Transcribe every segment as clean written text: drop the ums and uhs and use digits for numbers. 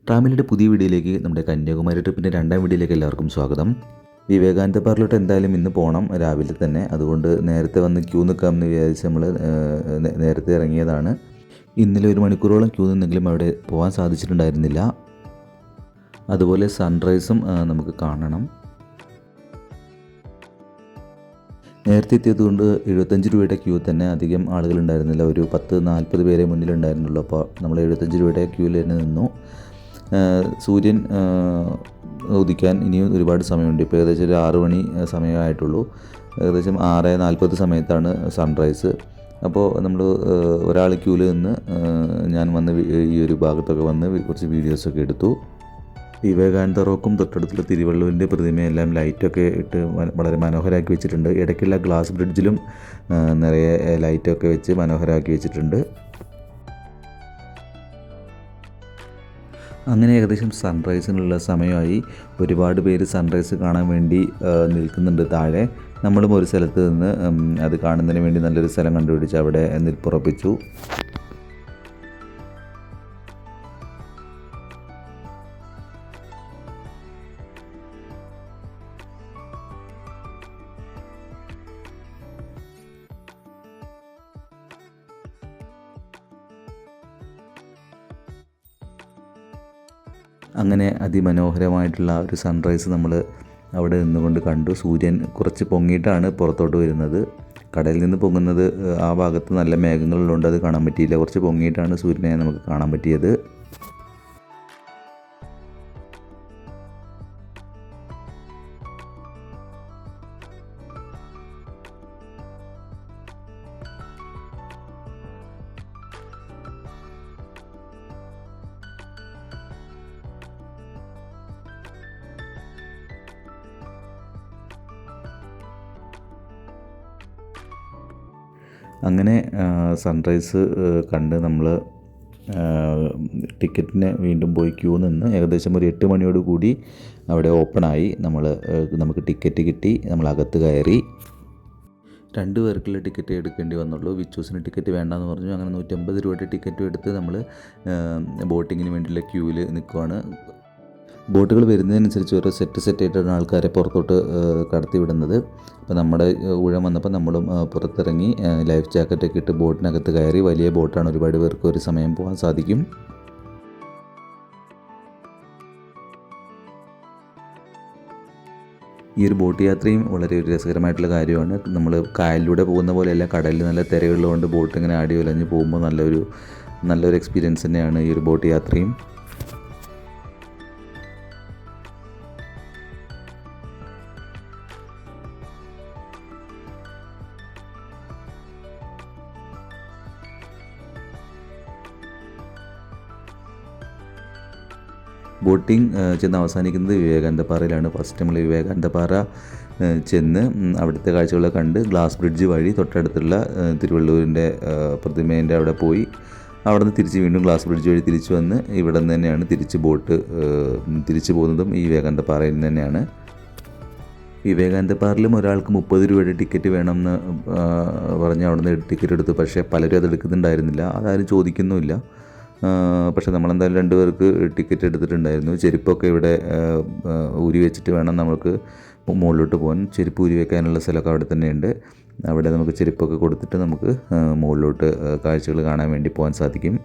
ട്രാവലിൻ്റെ പുതിയ വീഡിയോയിലേക്ക് നമ്മുടെ കന്യാകുമാരി ട്രിപ്പിൻ്റെ രണ്ടാം വീഡിയോയിലേക്ക് എല്ലാവർക്കും സ്വാഗതം. വിവേകാനന്ദ പാർക്കിലോട്ട് എന്തായാലും ഇന്ന് പോകണം രാവിലെ തന്നെ. അതുകൊണ്ട് നേരത്തെ വന്ന് ക്യൂ നിൽക്കാമെന്ന് വിചാരിച്ച് നമ്മൾ നേരത്തെ ഇറങ്ങിയതാണ്. ഇന്നലെ 1 മണിക്കൂറോളം ക്യൂ നിന്നെങ്കിലും അവിടെ പോകാൻ സാധിച്ചിട്ടുണ്ടായിരുന്നില്ല. അതുപോലെ സൺറൈസും നമുക്ക് കാണണം. നേരത്തെ എത്തിയതുകൊണ്ട് 75 രൂപയുടെ ക്യൂ തന്നെ, അധികം ആളുകളുണ്ടായിരുന്നില്ല. ഒരു 10-40 പേരെ മുന്നിലുണ്ടായിരുന്നുള്ളൂ. അപ്പോൾ നമ്മൾ 75 രൂപയുടെ ക്യൂവിൽ തന്നെ നിന്നു. സൂര്യൻ ഉദിക്കാൻ ഇനിയും ഒരുപാട് സമയമുണ്ട്. ഇപ്പോൾ ഏകദേശം ഒരു 6 മണി സമയമായിട്ടുള്ളൂ. ഏകദേശം 6:40 സമയത്താണ് സൺറൈസ്. അപ്പോൾ നമ്മൾ ഒരാൾ ക്യൂവിൽ നിന്ന് ഞാൻ വന്ന് ഈ ഒരു ഭാഗത്തൊക്കെ വന്ന് കുറച്ച് വീഡിയോസൊക്കെ എടുത്തു. വിവേകാനന്ദ റോക്കും തൊട്ടടുത്തുള്ള തിരുവള്ളുവിൻ്റെ പ്രതിമയെല്ലാം ലൈറ്റൊക്കെ ഇട്ട് വളരെ മനോഹരമാക്കി വെച്ചിട്ടുണ്ട്. ഇടയ്ക്കുള്ള ഗ്ലാസ് ബ്രിഡ്ജിലും നിറയെ ലൈറ്റൊക്കെ വെച്ച് മനോഹരമാക്കി വെച്ചിട്ടുണ്ട്. അങ്ങനെ ഏകദേശം സൺറൈസിനുള്ള സമയമായി. ഒരുപാട് പേര് സൺറൈസ് കാണാൻ വേണ്ടി നിൽക്കുന്നുണ്ട് താഴെ. നമ്മളും ഒരു സ്ഥലത്ത് നിന്ന് അത് കാണുന്നതിന് വേണ്ടി നല്ലൊരു സ്ഥലം കണ്ടുപിടിച്ച് അവിടെ നിൽപ്പുറപ്പിച്ചു. അങ്ങനെ അതിമനോഹരമായിട്ടുള്ള ഒരു സൺറൈസ് നമ്മൾ അവിടെ നിന്നുകൊണ്ട് കണ്ടു. സൂര്യൻ കുറച്ച് പൊങ്ങിയിട്ടാണ് പുറത്തോട്ട് വരുന്നത്. കടലിൽ നിന്ന് പൊങ്ങുന്നത് ആ ഭാഗത്ത് നല്ല മേഘങ്ങളുള്ളതുകൊണ്ട് അത് കാണാൻ പറ്റിയില്ല. കുറച്ച് പൊങ്ങിയിട്ടാണ് സൂര്യനെ നമുക്ക് കാണാൻ പറ്റിയത്. അങ്ങനെ സൺറൈസ് കണ്ട് നമ്മൾ ടിക്കറ്റിന് വീണ്ടും പോയി ക്യൂ നിന്ന് ഏകദേശം ഒരു 8 മണിയോട് കൂടി അവിടെ ഓപ്പണായി. നമുക്ക് ടിക്കറ്റ് കിട്ടി. നമ്മൾ അകത്ത് കയറി. 2 പേർക്കുള്ള ടിക്കറ്റ് എടുക്കേണ്ടി വന്നുള്ളൂ. വിച്ചൂസിന് ടിക്കറ്റ് വേണ്ടെന്ന് പറഞ്ഞു. അങ്ങനെ 150 രൂപയുടെ ടിക്കറ്റും എടുത്ത് നമ്മൾ ബോട്ടിങ്ങിന് വേണ്ടിയുള്ള ക്യൂവിൽ നിൽക്കുവാണ്. ബോട്ടുകൾ വരുന്നതിനനുസരിച്ച് ഓരോ സെറ്റായിട്ടാണ് ആൾക്കാരെ പുറത്തോട്ട് കടത്തി വിടുന്നത്. അപ്പോൾ നമ്മുടെ ഊഴം വന്നപ്പോൾ നമ്മളും പുറത്തിറങ്ങി ലൈഫ് ജാക്കറ്റൊക്കെ ഇട്ട് ബോട്ടിനകത്ത് കയറി. വലിയ ബോട്ടാണ്, ഒരുപാട് പേർക്ക് ഒരു സമയം പോകാൻ സാധിക്കും. ഈ ഒരു ബോട്ട് യാത്രയും വളരെ ഒരു രസകരമായിട്ടുള്ള കാര്യമാണ്. നമ്മൾ കായലിലൂടെ പോകുന്ന പോലെയല്ല, കടലിൽ നല്ല തിരകളുള്ളതുകൊണ്ട് ബോട്ട് ഇങ്ങനെ ആടി ഉലഞ്ഞ് പോകുമ്പോൾ നല്ലൊരു എക്സ്പീരിയൻസ് തന്നെയാണ് ഈ ഒരു ബോട്ട് യാത്രയും. ബോട്ടിംഗ് ചെന്ന് അവസാനിക്കുന്നത് വിവേകാനന്ദപ്പാറയിലാണ്. ഫസ്റ്റ് നമ്മൾ വിവേകാനന്ദപ്പാറ ചെന്ന് അവിടുത്തെ കാഴ്ചകളൊക്കെ കണ്ട് ഗ്ലാസ് ബ്രിഡ്ജ് വഴി തൊട്ടടുത്തുള്ള തിരുവള്ളൂരിൻ്റെ പ്രതിമേൻ്റെ അവിടെ പോയി അവിടെ നിന്ന് തിരിച്ച് വീണ്ടും ഗ്ലാസ് ബ്രിഡ്ജ് വഴി തിരിച്ചു വന്ന് ഇവിടെ നിന്ന് തന്നെയാണ് തിരിച്ചു പോകുന്നതും ഈ വിവേകാനന്ദപ്പാറയിൽ നിന്ന് തന്നെയാണ്. വിവേകാനന്ദപ്പാറയിലും ഒരാൾക്ക് 30 രൂപയുടെ ടിക്കറ്റ് വേണമെന്ന് പറഞ്ഞ് അവിടെ നിന്ന് ടിക്കറ്റ് എടുത്തു. പക്ഷേ പലരും അത് എടുക്കുന്നുണ്ടായിരുന്നില്ല, അതാരും ചോദിക്കുന്നുമില്ല. പക്ഷേ നമ്മളെന്തായാലും 2 പേർക്ക് ടിക്കറ്റ് എടുത്തിട്ടുണ്ടായിരുന്നു. ചെരുപ്പൊക്കെ ഇവിടെ ഊരി വെച്ചിട്ട് വേണം നമുക്ക് മുകളിലോട്ട് പോകാൻ. ചെരുപ്പ് ഊരി വെക്കാനുള്ള സ്ഥലമൊക്കെ അവിടെ തന്നെയുണ്ട്. അവിടെ നമുക്ക് ചെരുപ്പൊക്കെ കൊടുത്തിട്ട് നമുക്ക് മുകളിലോട്ട് കാഴ്ചകൾ കാണാൻ വേണ്ടി പോകാൻ സാധിക്കും.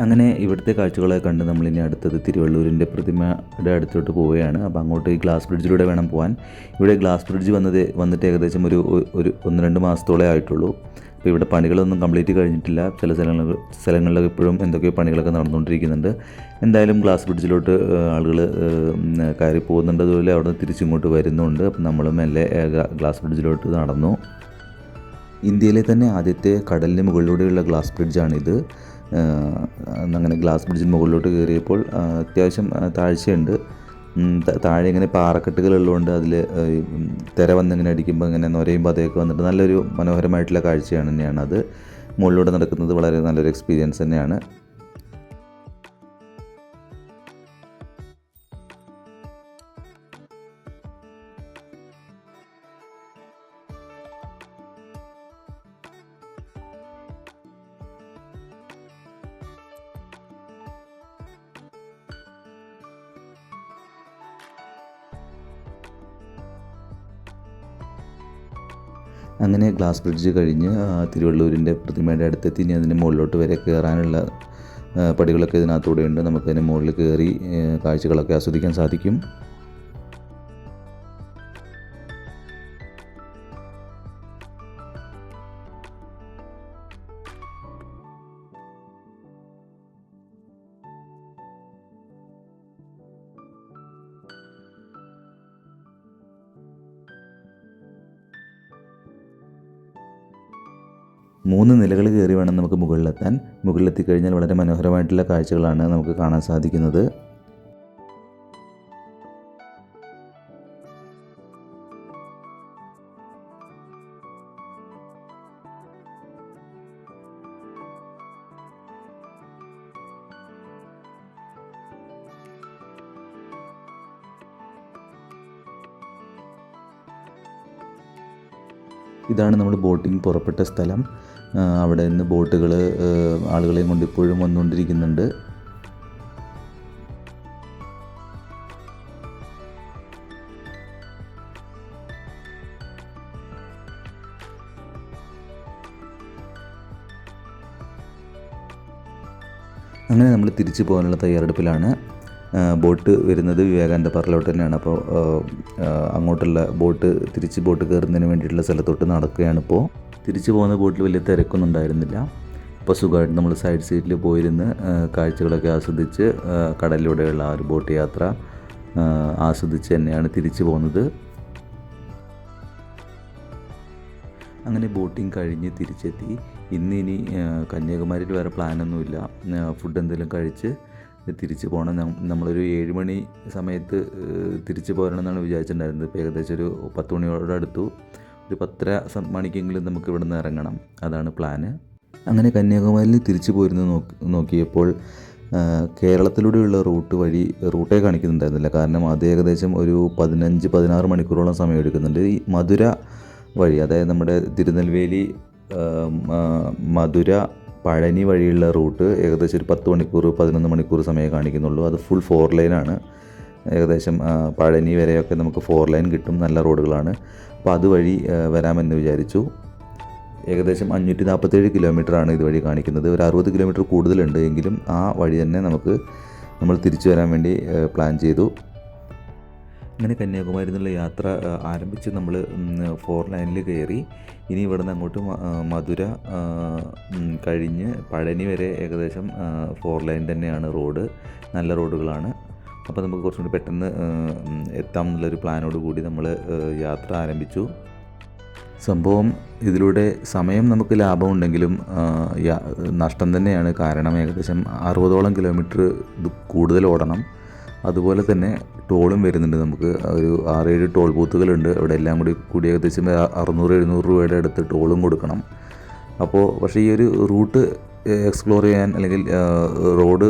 അങ്ങനെ ഇവിടുത്തെ കാഴ്ചകളൊക്കെ കണ്ട് നമ്മളിനി അടുത്തത് തിരുവള്ളൂരിൻ്റെ പ്രതിമയുടെ അടുത്തോട്ട് പോവുകയാണ്. അപ്പോൾ അങ്ങോട്ട് ഈ ഗ്ലാസ് ബ്രിഡ്ജിലൂടെ വേണം പോകാൻ. ഇവിടെ ഗ്ലാസ് ബ്രിഡ്ജ് വന്നിട്ട് ഏകദേശം ഒരു 1-2 മാസത്തോളേ ആയിട്ടുള്ളൂ. അപ്പോൾ ഇവിടെ പണികളൊന്നും കംപ്ലീറ്റ് കഴിഞ്ഞിട്ടില്ല. ചില സ്ഥലങ്ങളിലൊക്കെ ഇപ്പോഴും എന്തൊക്കെയോ പണികളൊക്കെ നടന്നുകൊണ്ടിരിക്കുന്നുണ്ട്. എന്തായാലും ഗ്ലാസ് ബ്രിഡ്ജിലോട്ട് ആളുകൾ കയറി പോകുന്നുണ്ട്. അതുപോലെ അവിടെ നിന്ന് തിരിച്ചിങ്ങോട്ട് വരുന്നുണ്ട്. അപ്പോൾ നമ്മൾ മെല്ലെ ഗ്ലാസ് ബ്രിഡ്ജിലോട്ട് നടന്നു. ഇന്ത്യയിലെ തന്നെ ആദ്യത്തെ കടലിന് മുകളിലൂടെയുള്ള ഗ്ലാസ് ബ്രിഡ്ജാണിത്. അങ്ങനെ ഗ്ലാസ് ബ്രിഡ്ജിന് മുകളിലോട്ട് കയറിയപ്പോൾ അത്യാവശ്യം താഴ്ചയുണ്ട്. താഴെ ഇങ്ങനെ പാറക്കെട്ടുകളുള്ളതുകൊണ്ട് അതിൽ തിര വന്നിങ്ങനെ അടിക്കുമ്പോൾ ഇങ്ങനെ നൊരയും പതയൊക്കെ വന്നിട്ട് നല്ലൊരു മനോഹരമായിട്ടുള്ള കാഴ്ചയാണ് തന്നെയാണ് അത്. മുകളിലൂടെ നടക്കുന്നത് വളരെ നല്ലൊരു എക്സ്പീരിയൻസ് തന്നെയാണ്. അങ്ങനെ ഗ്ലാസ് ബ്രിഡ്ജ് കഴിഞ്ഞ് തിരുവള്ളൂരിൻ്റെ പ്രതിമയുടെ അടുത്തെത്തി. ഇനി അതിൻ്റെ മുകളിലോട്ട് വരെ കയറാനുള്ള പടികളൊക്കെ ഇതിനകത്തൂടെ ഉണ്ട്. നമുക്കതിന് മുകളിൽ കയറി കാഴ്ചകളൊക്കെ ആസ്വദിക്കാൻ സാധിക്കും. മൂന്ന് നിലകൾ കയറി വേണം നമുക്ക് മുകളിലെത്താൻ. മുകളിലെത്തി കഴിഞ്ഞാൽ വളരെ മനോഹരമായിട്ടുള്ള കാഴ്ചകളാണ് നമുക്ക് കാണാൻ സാധിക്കുന്നത്. ഇതാണ് നമ്മൾ ബോട്ടിംഗ് പുറപ്പെട്ട സ്ഥലം. അവിടെ നിന്ന് ബോട്ടുകൾ ആളുകളെയും കൊണ്ട് ഇപ്പോഴും വന്നുകൊണ്ടിരിക്കുന്നുണ്ട്. അങ്ങനെ നമ്മൾ തിരിച്ചു പോകാനുള്ള തയ്യാറെടുപ്പിലാണ്. ബോട്ട് വരുന്നത് വിവേകാനന്ദ പാറയിലോട്ട് തന്നെയാണ്. അപ്പോൾ അങ്ങോട്ടുള്ള തിരിച്ച് ബോട്ട് കയറുന്നതിന് വേണ്ടിയിട്ടുള്ള സ്ഥലത്തോട്ട് നടക്കുകയാണിപ്പോൾ. തിരിച്ചു പോകുന്ന ബോട്ടിൽ വലിയ തിരക്കൊന്നും ഉണ്ടായിരുന്നില്ല. അപ്പോൾ സുഖമായിട്ട് നമ്മൾ സൈഡ് സീറ്റിൽ പോയിരുന്ന് കാഴ്ചകളൊക്കെ ആസ്വദിച്ച് കടലിലൂടെയുള്ള ആ ഒരു ബോട്ട് യാത്ര ആസ്വദിച്ച് തന്നെയാണ് തിരിച്ചു പോകുന്നത്. അങ്ങനെ ബോട്ടിങ് കഴിഞ്ഞ് തിരിച്ചെത്തി. ഇനി കന്യാകുമാരിയിൽ വേറെ പ്ലാനൊന്നുമില്ല. ഫുഡ് എന്തെങ്കിലും കഴിച്ച് തിരിച്ച് പോകണം. നമ്മളൊരു 7 മണി സമയത്ത് തിരിച്ച് പോരണമെന്നാണ് വിചാരിച്ചിട്ടുണ്ടായിരുന്നത്. ഇപ്പോൾ ഏകദേശം ഒരു 10 മണിയോട് അടുത്തു. ഒരു 10:30 മണിക്കെങ്കിലും നമുക്ക് ഇവിടെ നിന്ന് ഇറങ്ങണം. അതാണ് പ്ലാന്. അങ്ങനെ കന്യാകുമാരിയിൽ തിരിച്ചു പോരുന്ന നോക്കിയപ്പോൾ കേരളത്തിലൂടെയുള്ള റൂട്ടേ കാണിക്കുന്നുണ്ടായിരുന്നില്ല. കാരണം അത് ഏകദേശം ഒരു 15-16 മണിക്കൂറോളം സമയം എടുക്കുന്നുണ്ട്. ഈ മധുര വഴി, അതായത് നമ്മുടെ തിരുനെൽവേലി മധുര പഴനി വഴിയുള്ള റൂട്ട് ഏകദേശം ഒരു 10 മണിക്കൂർ 11 മണിക്കൂർ സമയം കാണിക്കുന്നുള്ളൂ. അത് ഫുൾ 4 ലൈനാണ്. ഏകദേശം പഴനി വരെയൊക്കെ നമുക്ക് 4 ലൈൻ കിട്ടും. നല്ല റോഡുകളാണ്. അപ്പോൾ അതുവഴി വരാമെന്ന് വിചാരിച്ചു. ഏകദേശം 547 കിലോമീറ്ററാണ് ഇതുവഴി കാണിക്കുന്നത്. ഒരു 60 കിലോമീറ്റർ കൂടുതലുണ്ട്. എങ്കിലും ആ വഴി തന്നെ നമ്മൾ തിരിച്ചു വരാൻ വേണ്ടി പ്ലാൻ ചെയ്തു. അങ്ങനെ കന്യാകുമാരി എന്നുള്ള യാത്ര ആരംഭിച്ച് നമ്മൾ 4 ലൈനിൽ കയറി. ഇനി ഇവിടെ നിന്ന് അങ്ങോട്ട് മധുര കഴിഞ്ഞ് പഴനി വരെ ഏകദേശം 4 ലൈൻ തന്നെയാണ് റോഡ്. നല്ല റോഡുകളാണ്. അപ്പോൾ നമുക്ക് കുറച്ചും കൂടി പെട്ടെന്ന് എത്താം എന്നുള്ളൊരു പ്ലാനോട് കൂടി നമ്മൾ യാത്ര ആരംഭിച്ചു. സംഭവം ഇതിലൂടെ സമയം നമുക്ക് ലാഭമുണ്ടെങ്കിലും നഷ്ടം തന്നെയാണ്. കാരണം ഏകദേശം 60ഓളം കിലോമീറ്റർ കൂടുതൽ ഓടണം. അതുപോലെ തന്നെ ടോളും വരുന്നുണ്ട്. നമുക്ക് ഒരു 6-7 ടോൾ ബൂത്തുകളുണ്ട്. അവിടെ എല്ലാം കൂടി ഏകദേശം 600-700 രൂപയുടെ അടുത്ത് ടോളും കൊടുക്കണം. പക്ഷേ ഈ ഒരു റൂട്ട് എക്സ്പ്ലോർ ചെയ്യാൻ അല്ലെങ്കിൽ റോഡ്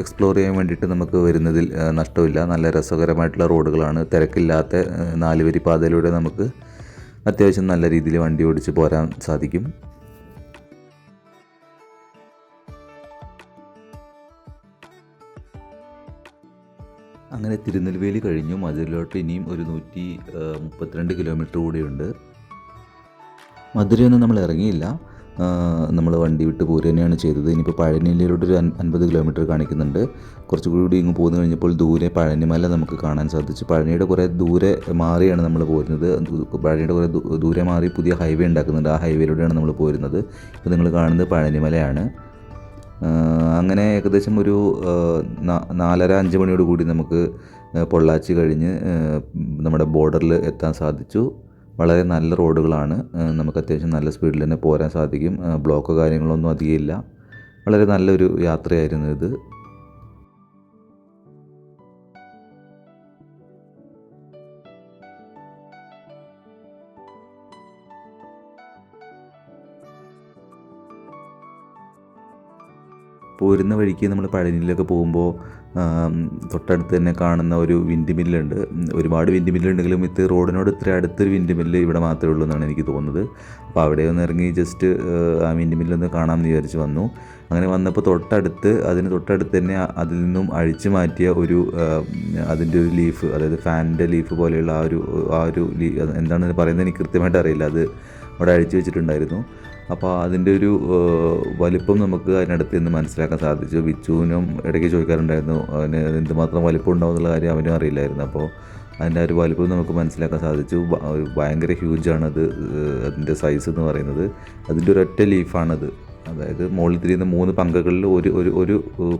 എക്സ്പ്ലോർ ചെയ്യാൻ വേണ്ടിയിട്ട് നമുക്ക് വരുന്നതിൽ നഷ്ടമില്ല. നല്ല രസകരമായിട്ടുള്ള റോഡുകളാണ്. തിരക്കില്ലാത്ത 4 വരി പാതയിലൂടെ നമുക്ക് അത്യാവശ്യം നല്ല രീതിയിൽ വണ്ടി ഓടിച്ച് പോരാൻ സാധിക്കും. അങ്ങനെ തിരുനെൽവേലി കഴിഞ്ഞു. മധുരയിലോട്ട് ഇനിയും ഒരു 132 കിലോമീറ്റർ കൂടിയുണ്ട്. മധുരയൊന്നും നമ്മൾ ഇറങ്ങിയില്ല. നമ്മൾ വണ്ടി വിട്ട് പോരുക തന്നെയാണ് ചെയ്തത്. ഇനിയിപ്പോൾ പഴനിയിലോട്ടൊരു 50 കിലോമീറ്റർ കാണിക്കുന്നുണ്ട്. കുറച്ചുകൂടി ഇങ്ങ് പോന്നു കഴിഞ്ഞപ്പോൾ ദൂരെ പഴനിമല നമുക്ക് കാണാൻ സാധിച്ചു. പഴനിയുടെ കുറേ ദൂരെ മാറിയാണ് നമ്മൾ പോരുന്നത്. പഴനിയുടെ കുറേ ദൂരെ മാറി പുതിയ ഹൈവേ ഉണ്ടാക്കുന്നുണ്ട്. ആ ഹൈവേയിലൂടെയാണ് നമ്മൾ പോരുന്നത്. ഇപ്പോൾ നിങ്ങൾ കാണുന്നത് പഴനിമലയാണ്. അങ്ങനെ ഏകദേശം ഒരു 4:30-5 മണിയോട് കൂടി നമുക്ക് പൊള്ളാച്ചി കഴിഞ്ഞ് നമ്മുടെ ബോർഡറിൽ എത്താൻ സാധിച്ചു. വളരെ നല്ല റോഡുകളാണ്. നമുക്ക് അത്യാവശ്യം നല്ല സ്പീഡിൽ തന്നെ പോരാൻ സാധിക്കും. ബ്ലോക്കോ കാര്യങ്ങളൊന്നും അധികമില്ല. വളരെ നല്ലൊരു യാത്രയായിരുന്നു ഇത്. പോരുന്ന വഴിക്ക് നമ്മൾ പഴനിയിലൊക്കെ പോകുമ്പോൾ തൊട്ടടുത്ത് തന്നെ കാണുന്ന ഒരു വിൻഡ് മില്ലുണ്ട്. ഒരുപാട് വിൻഡ് മില്ലുണ്ടെങ്കിലും ഇത് റോഡിനോട് ഇത്ര അടുത്തൊരു വിൻഡ് മില്ല് ഇവിടെ മാത്രമേ ഉള്ളൂ എന്നാണ് എനിക്ക് തോന്നുന്നത്. അപ്പോൾ അവിടെ ഒന്ന് ഇറങ്ങി ജസ്റ്റ് ആ വിൻഡ് മില്ലൊന്ന് കാണാമെന്ന് വിചാരിച്ച് വന്നു. അങ്ങനെ വന്നപ്പോൾ അതിന് തൊട്ടടുത്ത് തന്നെ അതിൽ നിന്നും അഴിച്ചു മാറ്റിയ അതിൻ്റെ ഒരു ലീഫ്, അതായത് ഫാനിൻ്റെ ലീഫ് പോലെയുള്ള എന്താണ് പറയുന്നത് എനിക്ക് കൃത്യമായിട്ട് അറിയില്ല, അത് അവിടെ അഴിച്ചു വെച്ചിട്ടുണ്ടായിരുന്നു. അപ്പോൾ അതിൻ്റെ ഒരു വലിപ്പം നമുക്ക് അതിനടുത്ത് നിന്ന് മനസ്സിലാക്കാൻ സാധിച്ചു. ബിച്ചുവിനും ഇടയ്ക്ക് ചോദിക്കാറുണ്ടായിരുന്നു അവന് എന്തുമാത്രം വലിപ്പം ഉണ്ടാവും എന്നുള്ള കാര്യം അവനും അറിയില്ലായിരുന്നു. അപ്പോൾ അതിൻ്റെ ഒരു വലിപ്പം നമുക്ക് മനസ്സിലാക്കാൻ സാധിച്ചു. ഭയങ്കര ഹ്യൂജാണത്, അതിൻ്റെ സൈസ് എന്ന് പറയുന്നത്. അതിൻ്റെ ഒരൊറ്റ ലീഫാണത്. അതായത് മുകളിൽ തിരിയുന്ന 3 പങ്കകളിൽ ഒരു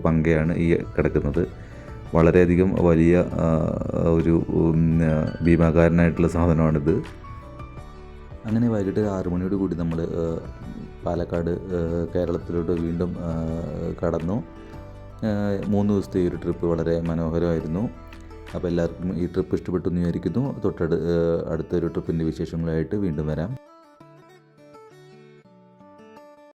പങ്കയാണ് ഈ കിടക്കുന്നത്. വളരെയധികം വലിയ ഒരു ഭീമാകാരനായിട്ടുള്ള സാധനമാണിത്. അങ്ങനെ വൈകിട്ട് 6 മണിയോട് കൂടി നമ്മൾ പാലക്കാട് കേരളത്തിലോട്ട് വീണ്ടും കടന്നു. 3 ദിവസത്തെ ഈ ഒരു ട്രിപ്പ് വളരെ മനോഹരമായിരുന്നു. അപ്പോൾ എല്ലാവർക്കും ഈ ട്രിപ്പ് ഇഷ്ടപ്പെട്ടു എന്ന് വിചാരിക്കുന്നു. അടുത്തൊരു ട്രിപ്പിൻ്റെ വിശേഷങ്ങളായിട്ട് വീണ്ടും വരാം.